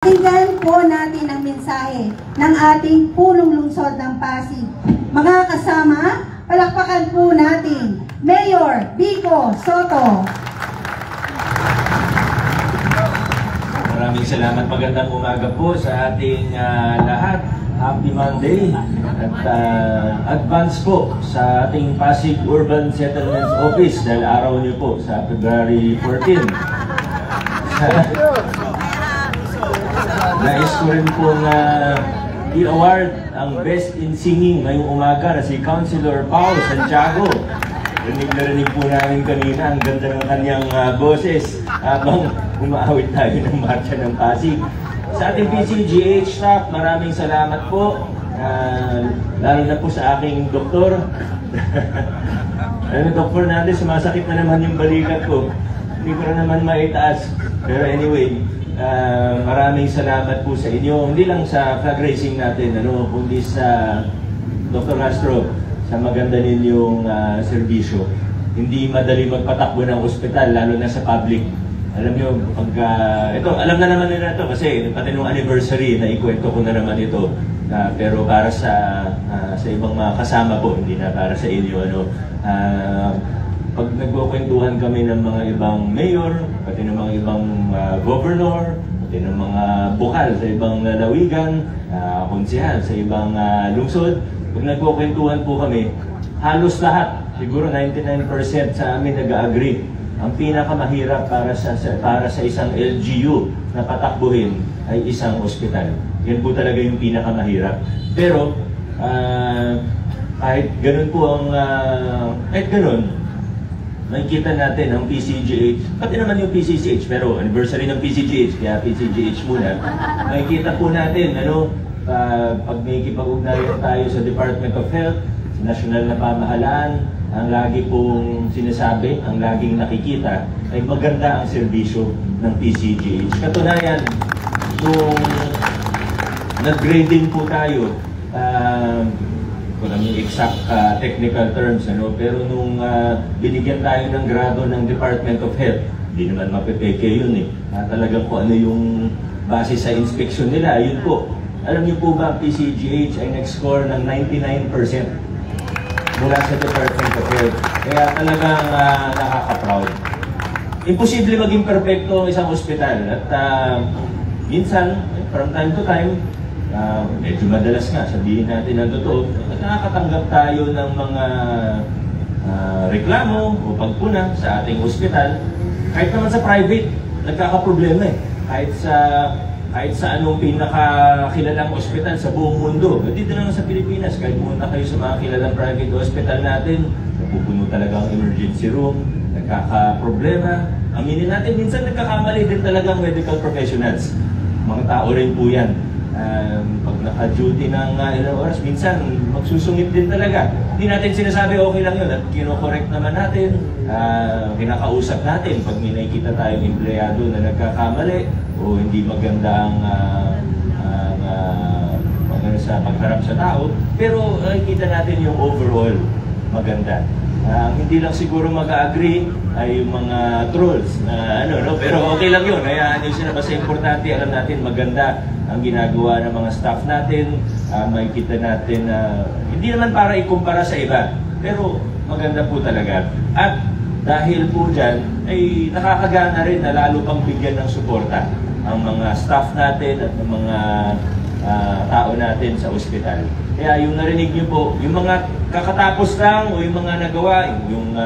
Pakinggan po natin ang mensahe ng ating punong lungsod ng Pasig. Mga kasama, palakpakan po natin Mayor Vico Soto. Maraming salamat. Magandang umaga po sa ating lahat. Happy Monday at advance po sa ating Pasig Urban Settlements Office dahil araw niyo po sa February 14. Nais ko rin pong i-award ang Best in Singing ngayong umaga na si Councilor Paul Santiago. Rinig po namin kanina, ang ganda ng kanyang boses habang umaawit tayo ng marcha ng Pasig. Sa ating PCGH staff, maraming salamat po. Lalo na po sa aking doktor. Dr. Fernandez, sumasakit na naman yung balikat ko. Hindi ko na naman maitaas. Pero anyway, maraming salamat po sa inyo. Hindi lang sa flag raising natin, kundi sa Dr. Castro, sa maganda ninyong serbisyo. Hindi madali magpatakbo ng ospital, lalo na sa public. Alam nyo, ito, alam na naman nila ito kasi pati nung anniversary na ikwento ko na naman ito. Pero para sa ibang mga kasama po, hindi na para sa inyo. Pag nagkukwentuhan kami ng mga ibang mayor, pati ng mga ibang governor, pati ng mga bukal sa ibang lalawigan, konsehal sa ibang lungsod, pag nagkukwentuhan po kami, halos lahat, siguro 99% sa amin nag-agree. Ang pinakamahirap para sa isang LGU na patakbuhin ay isang ospital. Yan po talaga yung pinakamahirap. Pero kahit ganun po ang nakikita natin ang PCGH, pati naman yung PCCH, pero anniversary ng PCGH, kaya PCGH muna. Nakikita po natin, pag may kipag-ugnayan tayo sa Department of Health, sa nasyonal na pamahalaan, ang lagi pong sinasabi, ang laging nakikita, ay maganda ang serbisyo ng PCGH. Katunayan, nung nag-grading po tayo, walang yung exact technical terms, pero nung binigyan tayo ng grado ng Department of Health, hindi naman mapepeke yun talagang kung ano yung base sa inspection nila, yun po. Alam niyo po ba, PCGH ay nag-score ng 99% mula sa Department of Health. Kaya talagang nakaka-proud. Imposible maging perfecto ang isang ospital. At minsan, from time to time, medyo madalas nga, sabihin natin ang totoo, nakakatanggap tayo ng mga reklamo o pagpuna sa ating ospital. Kahit naman sa private, nagkakaproblema kahit sa anong pinakakilalang ospital sa buong mundo. Dito naman sa Pilipinas, kahit pumunta kayo sa mga kilalang private hospital natin, napupuno talaga ang emergency room, nagkakaproblema. Aminin natin, minsan nagkakamali din talaga ang medical professionals. Mga tao rin po yan. Pag naka-duty ng ilang oras, minsan magsusungit din talaga. Hindi natin sinasabi okay lang yun at kino-correct naman natin, kinakausap natin pag may nakikita tayong empleyado na nagkakamali o hindi maganda ang sa pagharap sa tao, pero nakikita natin yung overall maganda. Hindi lang siguro mag-agree ay yung mga trolls na pero okay lang yun. Kaya yung sinabasa importante, alam natin maganda ang ginagawa ng mga staff natin. Makikita natin na hindi naman para ikumpara sa iba, pero maganda po talaga. At dahil po dyan, ay nakakagana rin na lalo pang bigyan ng suporta ang mga staff natin at ang mga tao natin sa ospital. Kaya yung narinig niyo po, yung mga kakatapos lang o yung mga nagawa, yung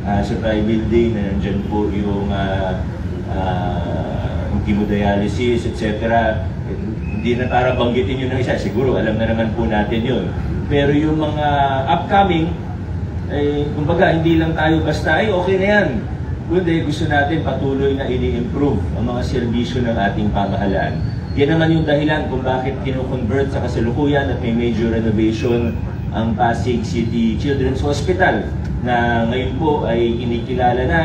sa building na nandyan po yung chemodialysis, etc. Hindi na para banggitin yun ng isa. Siguro alam na naman po natin yun. Pero yung mga upcoming, kumbaga hindi lang tayo basta, okay na yan. Kundi gusto natin patuloy na ini-improve ang mga serbisyo ng ating pamahalaan. Yan naman yung dahilan kung bakit kino-convert sa kasalukuyan at may major renovation ang Pasig City Children's Hospital na ngayon po ay kinikilala na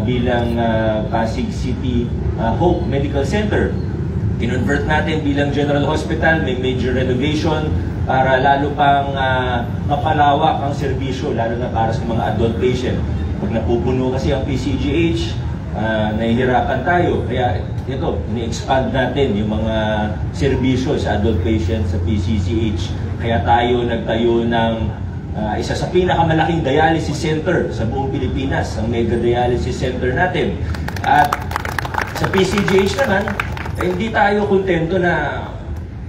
bilang Pasig City Hope Medical Center. Kinonvert natin bilang General Hospital, may major renovation para lalo pang mapalawak ang serbisyo, lalo na para sa mga adult patient. Pag napupuno kasi ang PCGH, nahihirapan tayo. Kaya ito, ini-expand natin yung mga serbisyo sa adult patients sa PCCH. Kaya tayo nagtayo ng isa sa pinakamalaking dialysis center sa buong Pilipinas, ang Mega Dialysis Center natin. At sa PCGH naman, hindi tayo kontento na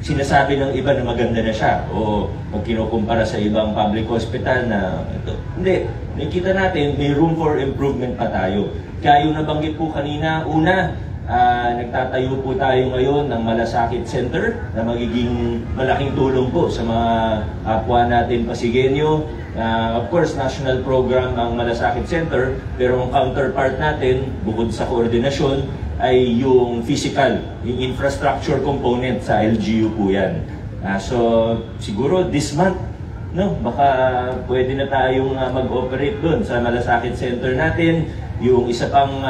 sinasabi ng iba na maganda na siya o pag kinukumpara sa ibang public hospital na ito. Hindi. Nakikita natin, may room for improvement pa tayo. Kaya yung nabanggit po kanina, una, nagtatayo po tayo ngayon ng Malasakit Center na magiging malaking tulong po sa mga kapwa natin Pasigueño. Of course, national program ang Malasakit Center, pero ang counterpart natin, bukod sa koordinasyon, ay yung physical, yung infrastructure component sa LGU po yan. So, siguro this month, no, baka pwede na tayong mag-operate doon sa Malasakit Center natin. Yung isa pang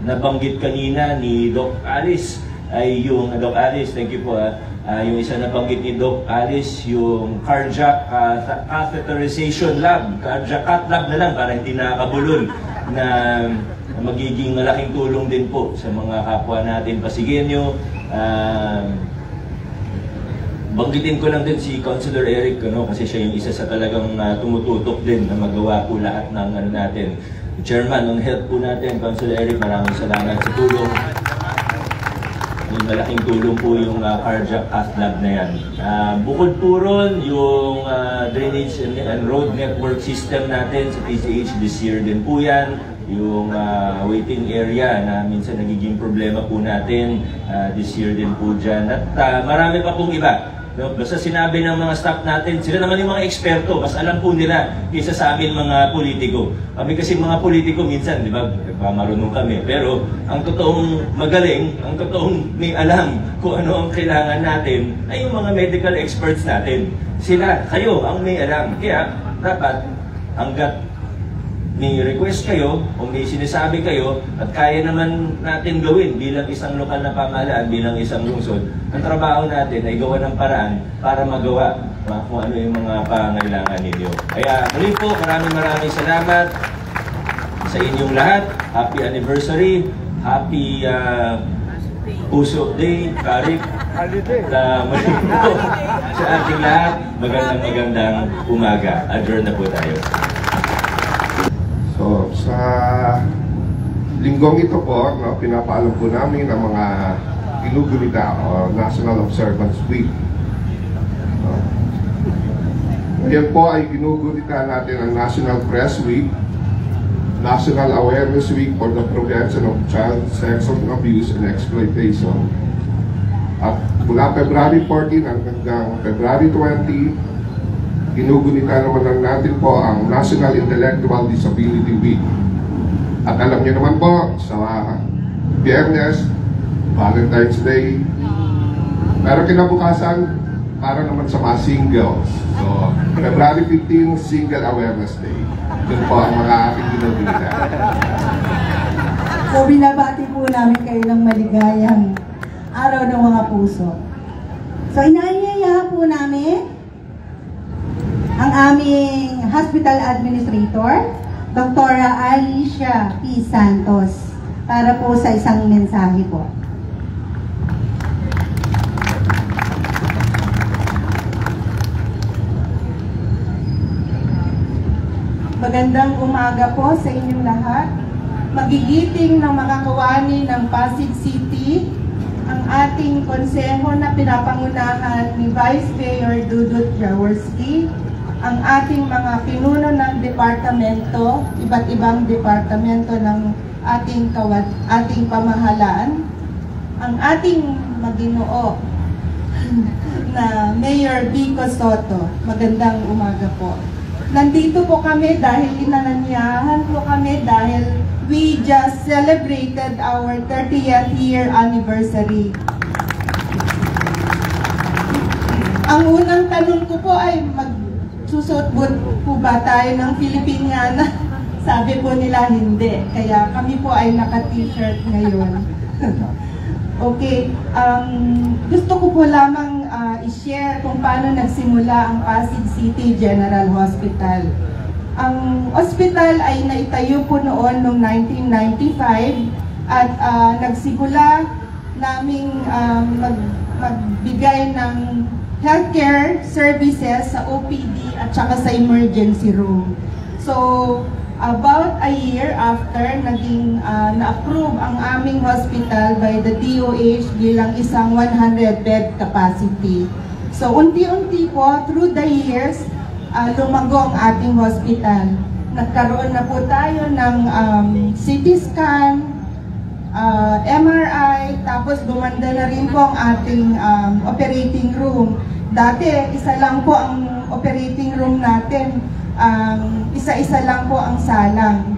nabanggit kanina ni Doc Alice ay yung, Doc Alice, thank you po, yung isa nabanggit ni Doc Alice, yung cardiac catheterization lab, cardiac cath lab na lang para hindi nakakabulol, na magiging malaking tulong din po sa mga kapwa natin Pasigueño. Banggitin ko lang din si Councilor Eric, kasi siya yung isa sa talagang tumututok din na magawa po lahat ng natin. Chairman ng health po natin, Councilor Eric, maraming salamat sa tulong. May malaking tulong po yung cardiac cath lab na yan. Bukod po ron, yung drainage and road network system natin sa PCH this year din po yan. Yung waiting area na minsan nagiging problema po natin this year din po dyan. At marami pa pong iba. No? Basta sinabi ng mga staff natin, sila naman yung mga eksperto, mas alam po nila kaysa sa amin mga politiko. Kami kasi mga politiko minsan, di ba, marunong kami. Pero ang totoong magaling, ang totoong may alam kung ano ang kailangan natin ay yung mga medical experts natin. Sila, kayo ang may alam. Kaya dapat hanggat may request kayo o may sinasabi kayo at kaya naman natin gawin bilang isang lokal na pamahalaan, bilang isang lungsod, ang trabaho natin ay gawa ng paraan para magawa kung ano yung mga pangailangan ninyo. Kaya muli po, maraming salamat sa inyong lahat. Happy anniversary, happy Puso Day, Karik, at muli po sa ating lahat, magandang umaga. Adjourn na po tayo. So, sa linggong ito po, pinapaalam po namin ang mga ginugunita o National Observance Week. Ngayon po ay ginugunita natin ang National Press Week, National Awareness Week for the Prevention of Child Sexual Abuse and Exploitation. At mula February 14 hanggang February 20, ginugunita naman lang natin po ang National Intellectual Disability Week. At alam niyo naman po, sa Biyernes, Valentine's Day. Pero kinabukasan, para naman sa mga singles. So, February 15, Single Awareness Day. Yun po ang mga ating ginugunita. So, binabati po namin kayo ng maligayang araw ng mga puso. So, inaanyayahan po namin ang aming hospital administrator, Dr. Alicia P. Santos, para po sa isang mensahe po. Magandang umaga po sa inyong lahat. Magigiting ng mga kawani ng Pasig City ang ating konseho na pinapangunahan ni Vice Mayor Dudut Jaworski, ang ating mga pinuno ng departamento, iba't ibang departamento ng ating pamahalaan, ang ating maginoo na Mayor Vico Soto. Magandang umaga po. Nandito po kami dahil inananyahan po kami dahil we just celebrated our 30th year anniversary. Ang unang tanong ko po ay magsusot po ba tayo ng Filipiniana? Sabi po nila hindi. Kaya kami po ay naka-t-shirt ngayon. Okay, gusto ko po lamang i-share kung paano nagsimula ang Pasig City General Hospital. Ang hospital ay naitayo po noon noong 1995 at nagsimula naming magbigay ng healthcare services sa OPD at saka sa emergency room. So, about a year after, naging na-approve ang aming hospital by the DOH bilang isang 100-bed capacity. So, unti-unti po, through the years, lumago ang ating hospital. Nagkaroon na po tayo ng CT scan, MRI, tapos gumanda na rin po ang ating operating room. Dati, isa lang po ang operating room natin. Isa-isa lang po ang salang.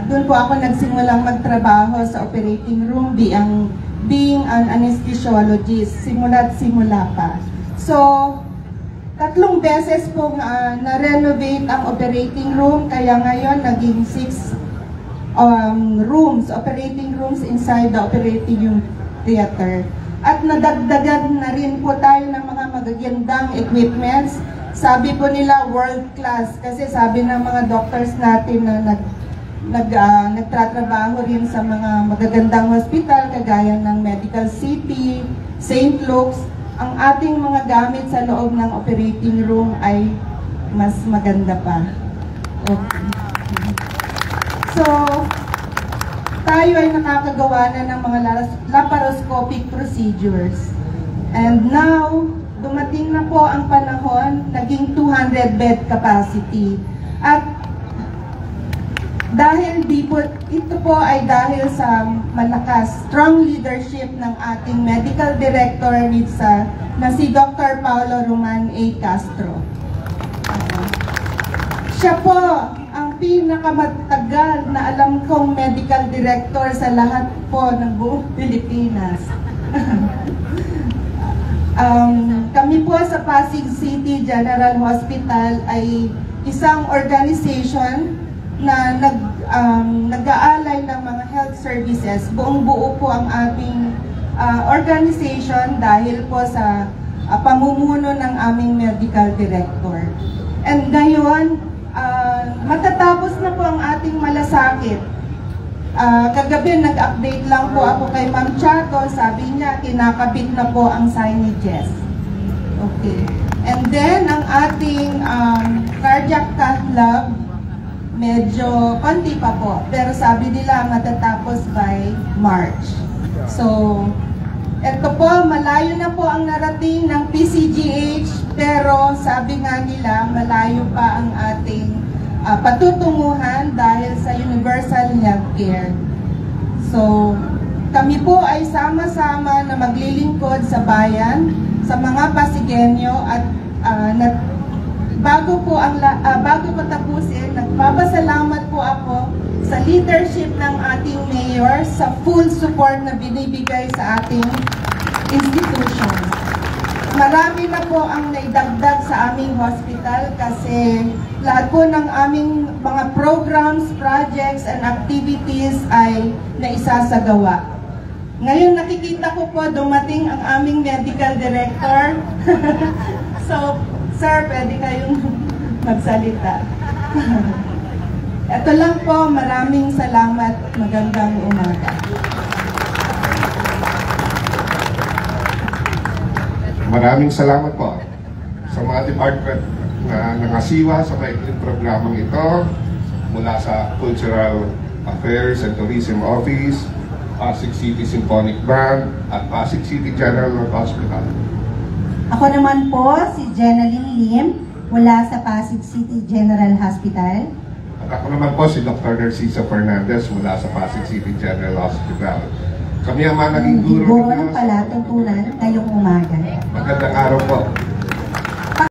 Doon po ako nagsimulang magtrabaho sa operating room being an anesthesiologist, simula't simula pa. So, 3 beses po na-renovate ang operating room, kaya ngayon naging 6 operating rooms inside the operating theater. At nadagdagan na rin po tayo ng mga magagandang equipments. Sabi po nila world class kasi sabi ng mga doctors natin na nagtatrabaho rin sa mga magagandang hospital kagaya ng Medical City, St. Luke's. Ang ating mga gamit sa loob ng operating room ay mas maganda pa. Okay. So, tayo ay nakakagawa na ng mga laparoscopic procedures. And now, dumating na po ang panahon, naging 200-bed capacity. At dahil ito po ay dahil sa malakas, strong leadership ng ating medical director na si Dr. Paulo Roman A. Castro. Siya po ang pinakamatagal na alam kong medical director sa lahat po ng buong Pilipinas. Kami po sa Pasig City General Hospital ay isang organization na nag-aalay ng mga health services. Buong buo po ang aming organization dahil po sa pamumuno ng aming medical director. And ngayon, matatapos na po ang ating malasakit. Kagabi nag-update lang po ako kay Ma'am Chato, sabi niya kinakabit na po ang signages. Okay. And then ang ating cardiac cath lab, medyo konti pa po, pero sabi nila matatapos by March. So, eto po, malayo na po ang narating ng PCGH, pero sabi nga nila malayo pa ang ating patutunguhan dahil sa universal healthcare. So, kami po ay sama-sama na maglilingkod sa bayan, sa mga Pasigenyo at bago ko tapusin, nagpapasalamat po ako sa leadership ng ating mayor sa full support na binibigay sa ating institution. Marami na po ang naidagdag sa aming hospital kasi lahat po ng aming mga programs, projects, and activities ay naisasagawa. Ngayon nakikita ko po dumating ang aming medical director. So, sir, pwede kayong magsalita. Ito lang po, maraming salamat. Magandang umaga. Maraming salamat po sa mga department na nakasiwa sa maikling programang ito mula sa Cultural Affairs and Tourism Office, Pasig City Symphonic Band at Pasig City General Hospital. Ako naman po si Jenaline Lim mula sa Pasig City General Hospital. At ako naman po si Dr. Narcisa Fernandez mula sa Pasig City General Hospital. Kami ang mga naging guro ng palatuntunan ngayong umaga. Magandang araw po.